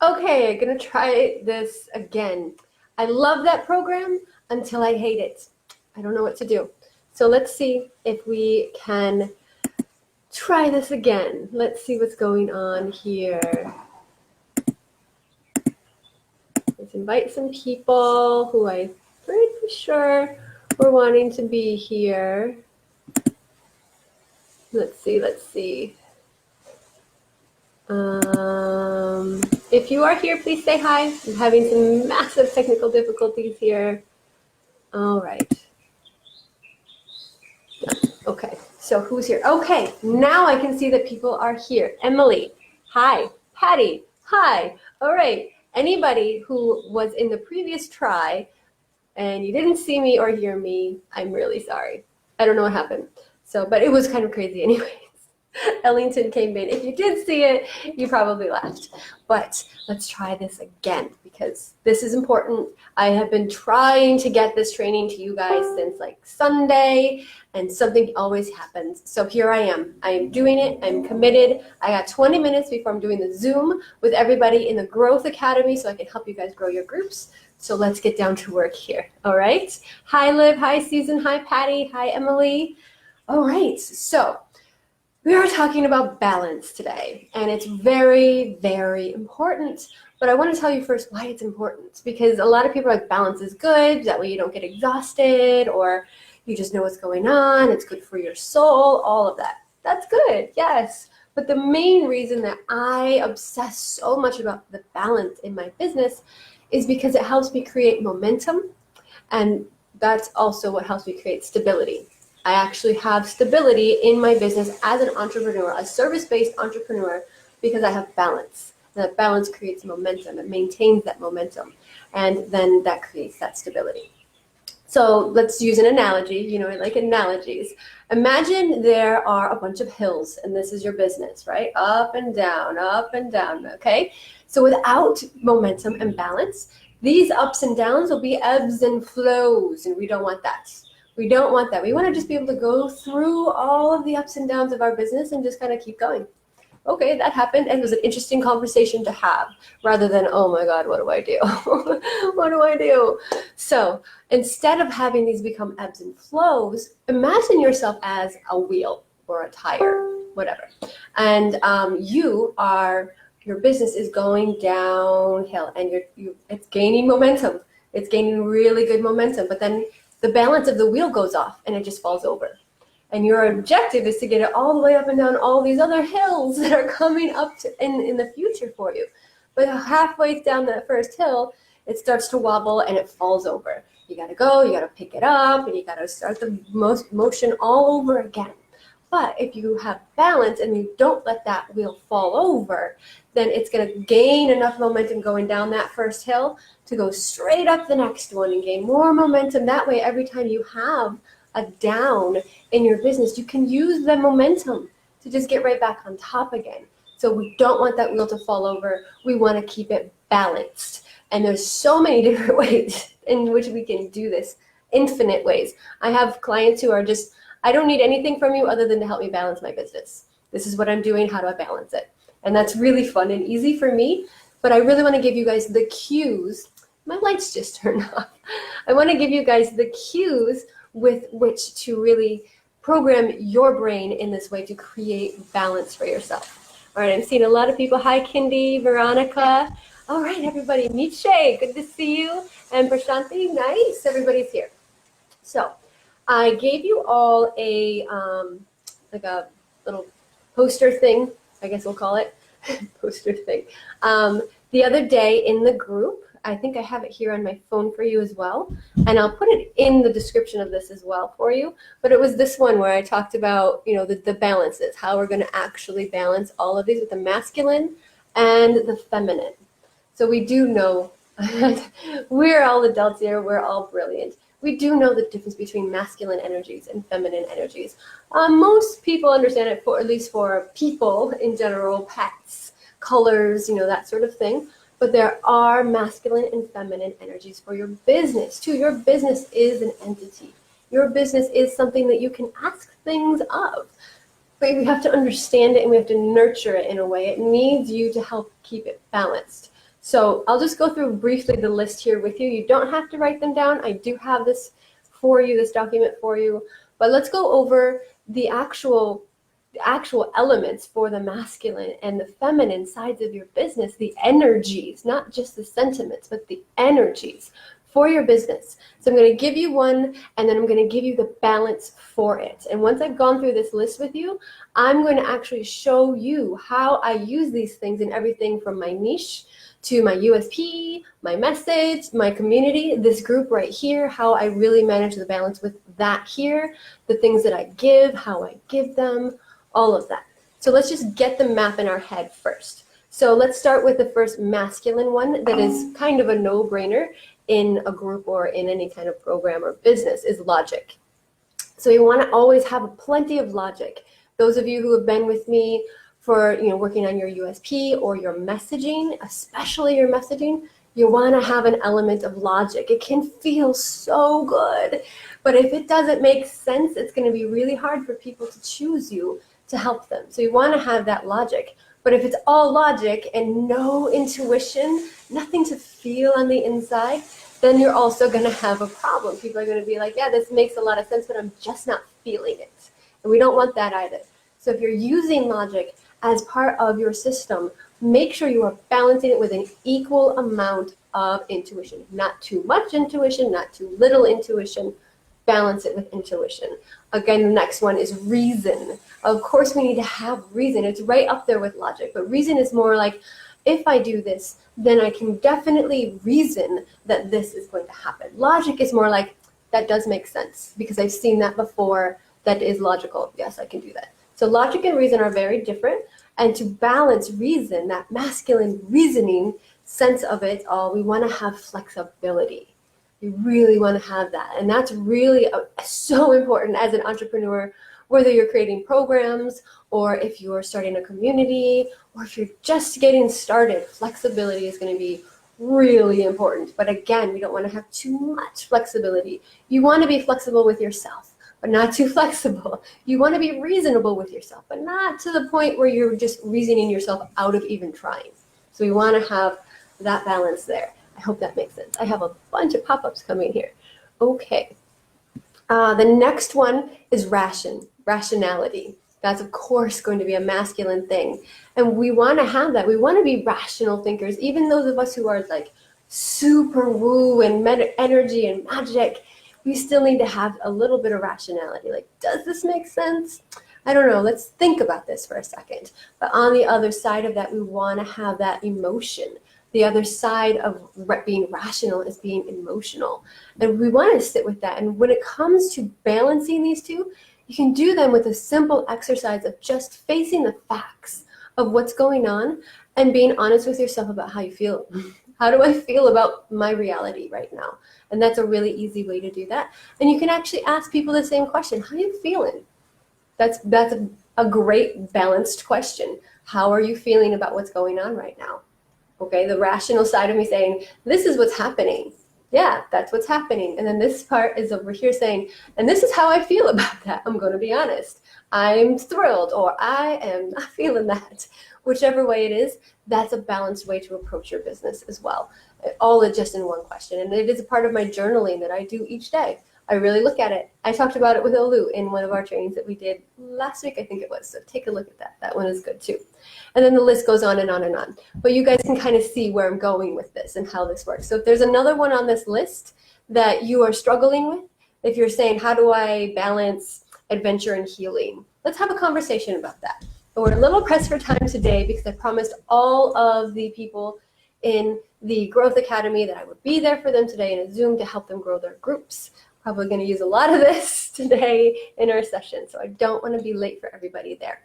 Okay, I'm gonna try this again. I love that program until I hate it. I don't know what to do. So let's see if we can try this again. Let's see what's going on here. Let's invite some people who I'm pretty sure were wanting to be here. Let's see. If you are here, please say hi. I'm having some massive technical difficulties here. All right. Okay, so who's here? Okay, now I can see that people are here. Emily, hi. Patty, hi. All right, anybody who was in the previous try and you didn't see me or hear me, I'm really sorry. I don't know what happened. So, but it was kind of crazy anyways. Ellington came in. If you did see it, you probably laughed. But let's try this again because this is important. I have been trying to get this training to you guys since like Sunday, and something always happens. So here I am. I am doing it. I'm committed. I got 20 minutes before I'm doing the Zoom with everybody in the Growth Academy so I can help you guys grow your groups. So let's get down to work here. All right. Hi, Liv. Hi, Susan. Hi, Patty. Hi, Emily. All right. So we are talking about balance today, and it's very, very important. But I want to tell you first why it's important, because a lot of people are like, balance is good, that way you don't get exhausted, or you just know what's going on, it's good for your soul, all of that. That's good, yes. But the main reason that I obsess so much about the balance in my business is because it helps me create momentum, and that's also what helps me create stability. I actually have stability in my business as an entrepreneur, a service-based entrepreneur, because I have balance. And that balance creates momentum. It maintains that momentum. And then that creates that stability. So let's use an analogy. You know, I like analogies. Imagine there are a bunch of hills, and this is your business, right? Up and down, okay? So without momentum and balance, these ups and downs will be ebbs and flows, and we don't want that. We don't want that. We want to just be able to go through all of the ups and downs of our business and just kind of keep going. Okay, that happened, and it was an interesting conversation to have, rather than, oh my God, what do I do? What do I do? So instead of having these become ebbs and flows, imagine yourself as a wheel or a tire, whatever. And your business is going downhill, and it's gaining momentum. It's gaining really good momentum, but then the balance of the wheel goes off and it just falls over. And your objective is to get it all the way up and down all these other hills that are coming up in the future for you. But halfway down that first hill, it starts to wobble and it falls over. You got to go, you got to pick it up, and you got to start the motion all over again. But if you have balance and you don't let that wheel fall over, then it's going to gain enough momentum going down that first hill to go straight up the next one and gain more momentum. That way, every time you have a down in your business, you can use the momentum to just get right back on top again. So we don't want that wheel to fall over. We want to keep it balanced. And there's so many different ways in which we can do this, infinite ways. I have clients who are just, I don't need anything from you other than to help me balance my business. This is what I'm doing. How do I balance it? And that's really fun and easy for me. But I really want to give you guys the cues. My lights just turned off. I want to give you guys the cues with which to really program your brain in this way to create balance for yourself. All right, I'm seeing a lot of people. Hi, Kindy, Veronica. All right, everybody. Nietzsche, good to see you. And Prashanti, nice. Everybody's here. So I gave you all a little poster thing, I guess we'll call it, poster thing. The other day in the group, I think I have it here on my phone for you as well, and I'll put it in the description of this as well for you, but it was this one where I talked about, you know, the balances, how we're going to actually balance all of these with the masculine and the feminine. So we do know, we're all adults here, we're all brilliant. We do know the difference between masculine energies and feminine energies. Most people understand it, for at least for people in general, pets, colors, you know, that sort of thing. But there are masculine and feminine energies for your business too. Your business is an entity. Your business is something that you can ask things of. But we have to understand it and we have to nurture it in a way. It needs you to help keep it balanced. So I'll just go through briefly the list here with you. You don't have to write them down. I do have this for you, this document for you. But let's go over the actual elements for the masculine and the feminine sides of your business, the energies, not just the sentiments, but the energies for your business. So I'm going to give you one, and then I'm going to give you the balance for it. And once I've gone through this list with you, I'm going to actually show you how I use these things in everything from my niche to my USP, my message, my community, this group right here, how I really manage the balance with that here, the things that I give, how I give them, all of that. So let's just get the map in our head first. So let's start with the first masculine one that is kind of a no-brainer in a group or in any kind of program or business, is logic. So you want to always have plenty of logic. Those of you who have been with me for working on your USP or your messaging, especially your messaging, you want to have an element of logic. It can feel so good, but if it doesn't make sense, it's going to be really hard for people to choose you to help them. So you want to have that logic. But if it's all logic and no intuition, nothing to feel on the inside, then you're also going to have a problem. People are going to be like, yeah, this makes a lot of sense, but I'm just not feeling it. And we don't want that either. So if you're using logic as part of your system, make sure you are balancing it with an equal amount of intuition. Not too much intuition, not too little intuition. Balance it with intuition. Again, the next one is reason. Of course, we need to have reason. It's right up there with logic, but reason is more like, if I do this, then I can definitely reason that this is going to happen. Logic is more like, that does make sense because I've seen that before. That is logical. Yes, I can do that. So logic and reason are very different. And to balance reason, that masculine reasoning sense of it all, we want to have flexibility. You really want to have that. And that's really so important as an entrepreneur, whether you're creating programs or if you're starting a community or if you're just getting started. Flexibility is going to be really important. But again, we don't want to have too much flexibility. You want to be flexible with yourself, but not too flexible. You want to be reasonable with yourself, but not to the point where you're just reasoning yourself out of even trying. So we want to have that balance there. I hope that makes sense. I have a bunch of pop-ups coming here. Okay. The next one is rationality. That's, of course, going to be a masculine thing. And we want to have that. We want to be rational thinkers. Even those of us who are like super woo and energy and magic, we still need to have a little bit of rationality. Like, does this make sense? I don't know. Let's think about this for a second. But on the other side of that, we want to have that emotion. The other side of being rational is being emotional. And we want to sit with that. And when it comes to balancing these two, you can do them with a simple exercise of just facing the facts of what's going on and being honest with yourself about how you feel. How do I feel about my reality right now? And that's a really easy way to do that. And you can actually ask people the same question. How are you feeling? That's a great balanced question. How are you feeling about what's going on right now? Okay, the rational side of me saying, this is what's happening. Yeah, that's what's happening. And then this part is over here saying, and this is how I feel about that. I'm going to be honest. I'm thrilled, or I am not feeling that. Whichever way it is, that's a balanced way to approach your business as well. All just in one question. And it is a part of my journaling that I do each day. I really look at it. I talked about it with Olu in one of our trainings that we did last week, I think it was. So take a look at that. That one is good too. And then the list goes on and on and on. But you guys can kind of see where I'm going with this and how this works. So if there's another one on this list that you are struggling with, if you're saying, how do I balance adventure and healing? Let's have a conversation about that. But we're a little pressed for time today because I promised all of the people in the Growth Academy that I would be there for them today in a Zoom to help them grow their groups. Probably going to use a lot of this today in our session, so I don't want to be late for everybody there.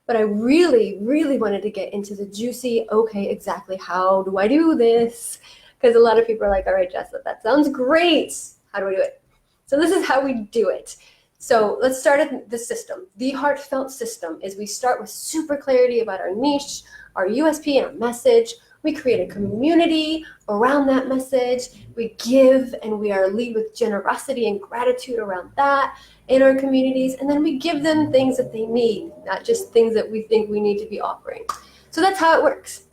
But I really, really wanted to get into the juicy, okay, exactly how do I do this? Because a lot of people are like, all right, Jess, that sounds great. How do I do it? So this is how we do it. So let's start at the system. The heartfelt system is we start with super clarity about our niche, our USP, and our message. We create a community around that message. We give and we lead with generosity and gratitude around that in our communities. And then we give them things that they need, not just things that we think we need to be offering. So that's how it works.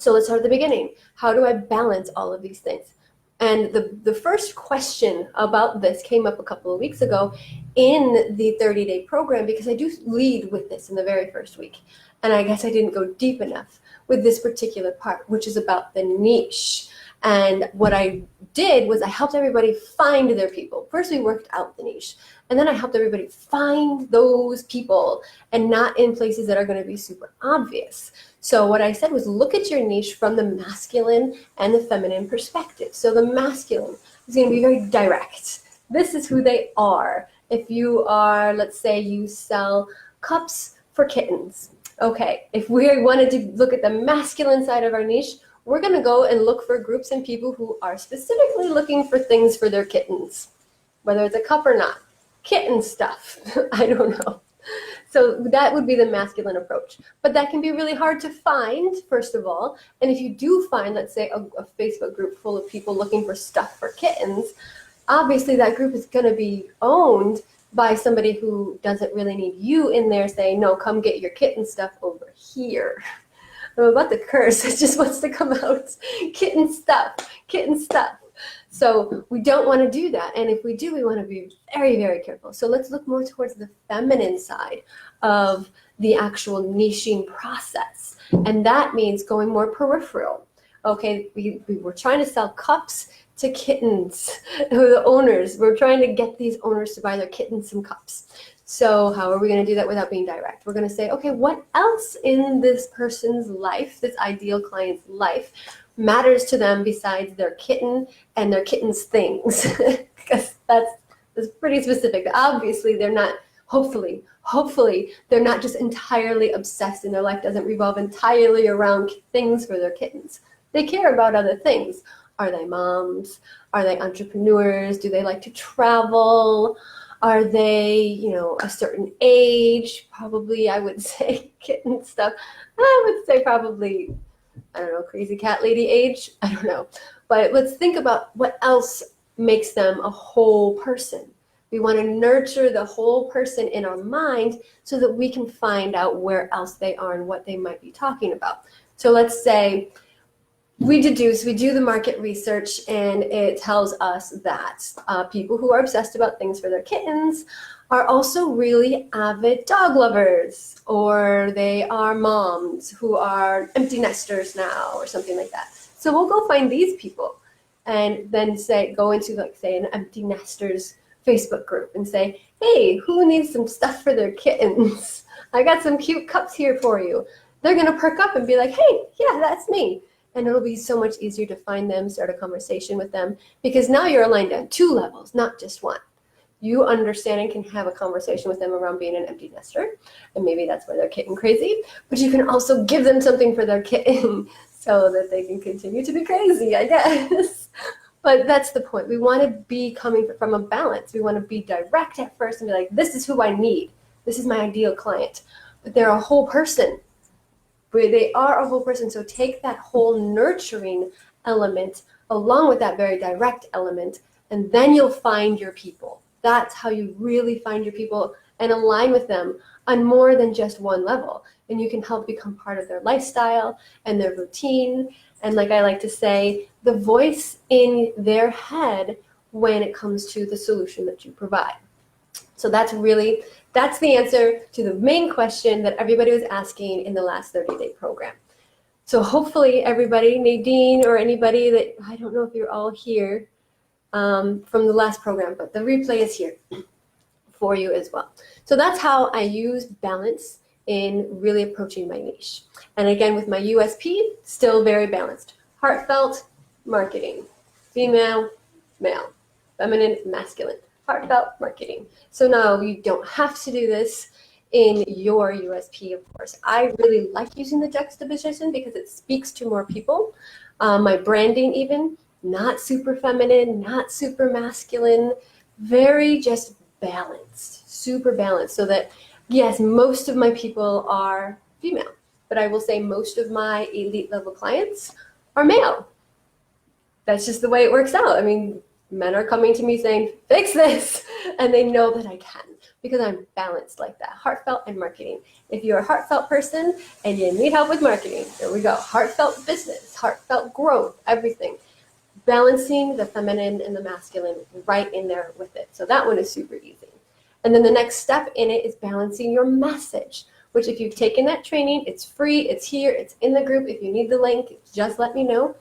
So let's start at the beginning. How do I balance all of these things? And the first question about this came up a couple of weeks ago in the 30-day program, because I do lead with this in the very first week. And I guess I didn't go deep enough with this particular part, which is about the niche. And what I did was I helped everybody find their people. First, we worked out the niche. And then I helped everybody find those people, and not in places that are going to be super obvious. So what I said was, look at your niche from the masculine and the feminine perspective. So the masculine is going to be very direct. This is who they are. If you are, let's say you sell cups for kittens. Okay, if we wanted to look at the masculine side of our niche, we're going to go and look for groups and people who are specifically looking for things for their kittens, whether it's a cup or not. Kitten stuff, I don't know. So that would be the masculine approach. But that can be really hard to find, first of all. And if you do find, let's say, a Facebook group full of people looking for stuff for kittens, obviously that group is going to be owned by somebody who doesn't really need you in there saying, no, come get your kitten stuff over here. I'm about to curse. It just wants to come out. Kitten stuff, kitten stuff. So we don't want to do that. And if we do, we want to be very, very careful. So let's look more towards the feminine side of the actual niching process. And that means going more peripheral. Okay, we were trying to sell cups to kittens, the owners. We're trying to get these owners to buy their kittens some cups. So how are we going to do that without being direct? We're going to say, okay, what else in this person's life, this ideal client's life, matters to them besides their kitten and their kitten's things? Because that's pretty specific. Obviously, they're not, hopefully, they're not just entirely obsessed and their life doesn't revolve entirely around things for their kittens. They care about other things. Are they moms? Are they entrepreneurs? Do they like to travel? Are they, a certain age? Probably, I would say kitten stuff. I would say probably, I don't know, crazy cat lady age. I don't know. But let's think about what else makes them a whole person. We want to nurture the whole person in our mind so that we can find out where else they are and what they might be talking about. So let's say we do the market research, and it tells us that people who are obsessed about things for their kittens are also really avid dog lovers, or they are moms who are empty nesters now, or something like that. So we'll go find these people and then go into, like, say, an empty nesters Facebook group and say, hey, who needs some stuff for their kittens? I got some cute cups here for you. They're going to perk up and be like, hey, yeah, that's me. And it'll be so much easier to find them, start a conversation with them, because now you're aligned on 2 levels, not just 1. You understand and can have a conversation with them around being an empty nester, and maybe that's why they're kitten crazy, but you can also give them something for their kitten so that they can continue to be crazy, I guess. But that's the point. We want to be coming from a balance. We want to be direct at first and be like, this is who I need. This is my ideal client. But they're a whole person. They are a whole person. So take that whole nurturing element along with that very direct element, and then you'll find your people. That's how you really find your people and align with them on more than just one level. And you can help become part of their lifestyle and their routine. And like I like to say, the voice in their head when it comes to the solution that you provide. So that's the answer to the main question that everybody was asking in the last 30-day program. So hopefully everybody, Nadine or anybody that, I don't know if you're all here from the last program, but the replay is here for you as well. So that's how I use balance in really approaching my niche. And again, with my USP, still very balanced. Heartfelt marketing, female, male, feminine, masculine. Heartfelt marketing. So now you don't have to do this in your USP, of course. I really like using the juxtaposition because it speaks to more people. My branding even, not super feminine, not super masculine, very just balanced, super balanced. So that, yes, most of my people are female, but I will say most of my elite level clients are male. That's just the way it works out. I mean, Men are coming to me saying, fix this. And they know that I can because I'm balanced like that. Heartfelt and marketing. If you're a heartfelt person and you need help with marketing, there we go. Heartfelt business, heartfelt growth, everything. Balancing the feminine and the masculine right in there with it. So that one is super easy. And then the next step in it is balancing your message, which if you've taken that training, it's free, it's here, it's in the group. If you need the link, just let me know.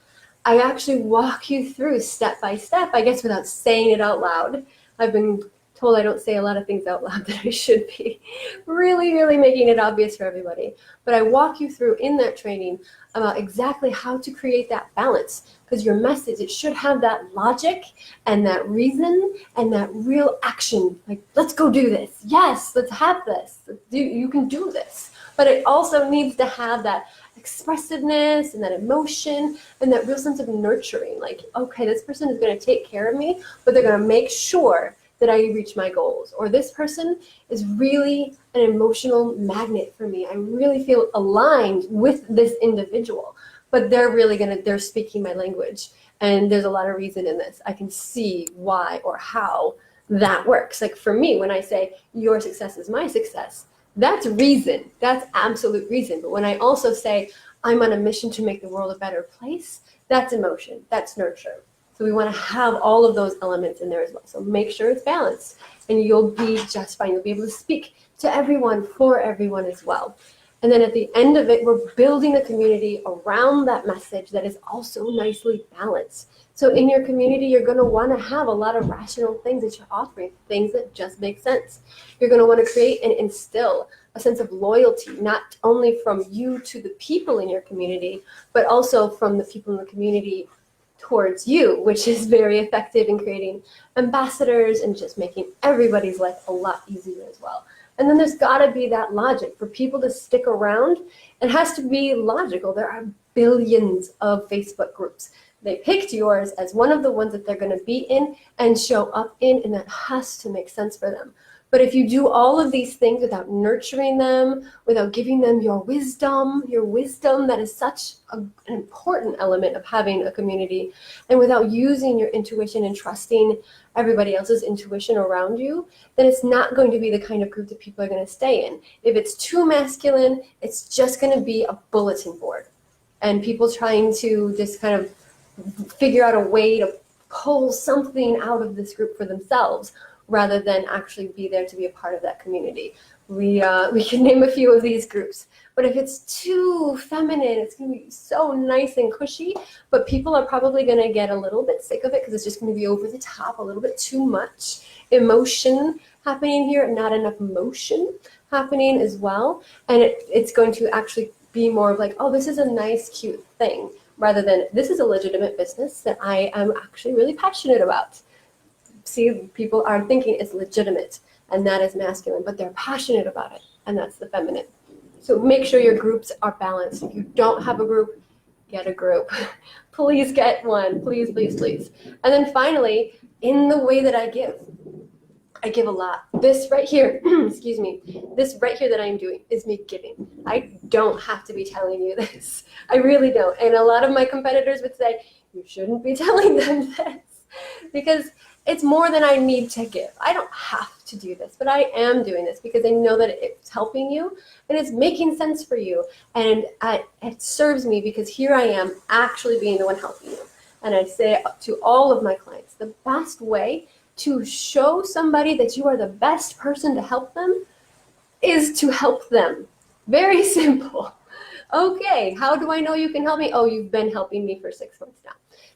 I actually walk you through step by step, I guess without saying it out loud. I've been told I don't say a lot of things out loud that I should be. Really making it obvious for everybody. But I walk you through in that training about exactly how to create that balance, because your message, it should have that logic and that reason and that real action. Like, let's go do this. Yes, let's have this. You can do this. But it also needs to have that expressiveness and that emotion and that real sense of nurturing. Like, okay, this person is going to take care of me, but they're going to make sure that I reach my goals. Or this person is really an emotional magnet for me. I really feel aligned with this individual, but they're speaking my language. And there's a lot of reason in this. I can see why or how that works. Like for me, when I say your success is my success, that's reason. That's absolute reason. But when I also say I'm on a mission to make the world a better place, that's emotion. That's nurture. So we want to have all of those elements in there as well. So make sure it's balanced and you'll be just fine. You'll be able to speak to everyone, for everyone as well. And then at the end of it, we're building a community around that message that is also nicely balanced. So in your community, you're going to want to have a lot of rational things that you're offering, things that just make sense. You're going to want to create and instill a sense of loyalty, not only from you to the people in your community, but also from the people in the community towards you, which is very effective in creating ambassadors and just making everybody's life a lot easier as well. And then there's got to be that logic for people to stick around. It has to be logical. There are billions of Facebook groups. They picked yours as one of the ones that they're going to be in and show up in, and that has to make sense for them. But if you do all of these things without nurturing them, without giving them your wisdom that is such an important element of having a community, and without using your intuition and trusting everybody else's intuition around you, then it's not going to be the kind of group that people are going to stay in. If it's too masculine, it's just going to be a bulletin board. And people trying to just kind of figure out a way to pull something out of this group for themselves, rather than actually be there to be a part of that community. We can name a few of these groups, but if it's too feminine, it's going to be so nice and cushy, but people are probably going to get a little bit sick of it because it's just going to be over the top, a little bit too much emotion happening here, not enough motion happening as well, and it's going to actually be more of like, oh, this is a nice, cute thing, rather than this is a legitimate business that I am actually really passionate about. See, people are thinking it's legitimate, and that is masculine, but they're passionate about it, and that's the feminine. So make sure your groups are balanced. If you don't have a group, get a group. Please get one. Please. And then finally, in the way that I give a lot. This right here, excuse me, this right here that I'm doing is me giving. I don't have to be telling you this. I really don't. And a lot of my competitors would say, you shouldn't be telling them this, because it's more than I need to give. I don't have to do this, but I am doing this because I know that it's helping you and it's making sense for you. And it serves me because here I am actually being the one helping you. And I say to all of my clients, the best way to show somebody that you are the best person to help them is to help them. Very simple. Okay, how do I know you can help me? Oh, you've been helping me for 6 months now.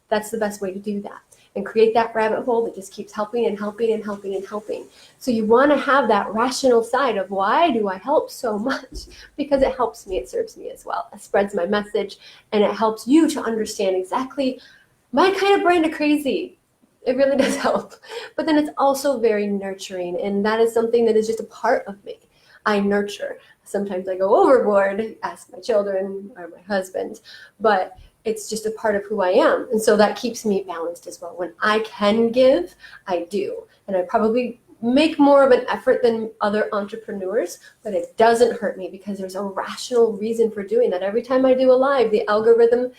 That's the best way to do that. And create that rabbit hole that just keeps helping and helping and helping and helping. So you want to have that rational side of, why do I help so much? Because it helps me, it serves me as well. It spreads my message, and it helps you to understand exactly my kind of brand of crazy. It really does help. But then it's also very nurturing, and that is something that is just a part of me. I nurture. Sometimes I go overboard, ask my children or my husband, but it's just a part of who I am. And so that keeps me balanced as well. When I can give, I do. And I probably make more of an effort than other entrepreneurs, but it doesn't hurt me because there's a rational reason for doing that. Every time I do a live, the algorithm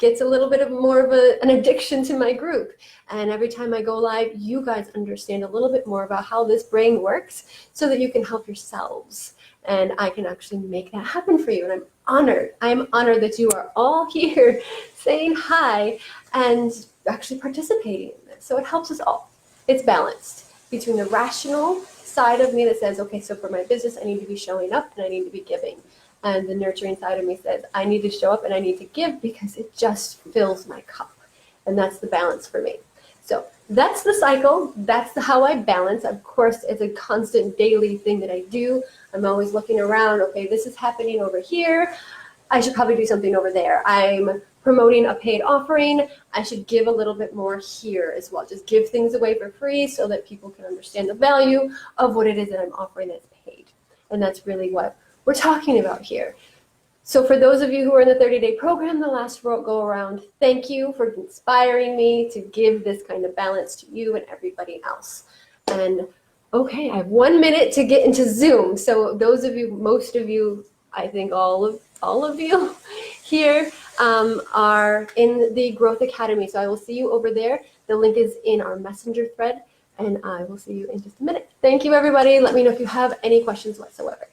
gets a little bit of more of an addiction to my group. And every time I go live, you guys understand a little bit more about how this brain works so that you can help yourselves. And I can actually make that happen for you. And I'm honored. I'm honored that you are all here saying hi and actually participating in this. So it helps us all. It's balanced between the rational side of me that says, okay, so for my business, I need to be showing up and I need to be giving. And the nurturing side of me says, I need to show up and I need to give because it just fills my cup. And that's the balance for me. So that's the cycle. That's how I balance. Of course, it's a constant daily thing that I do. I'm always looking around. Okay, this is happening over here. I should probably do something over there. I'm promoting a paid offering. I should give a little bit more here as well. Just give things away for free so that people can understand the value of what it is that I'm offering that's paid. And that's really what we're talking about here. So for those of you who are in the 30-day program, the last go around, thank you for inspiring me to give this kind of balance to you and everybody else. And okay, I have 1 minute to get into Zoom. So those of you, most of you, I think all of you here are in the Growth Academy. So I will see you over there. The link is in our messenger thread, and I will see you in just a minute. Thank you, everybody. Let me know if you have any questions whatsoever.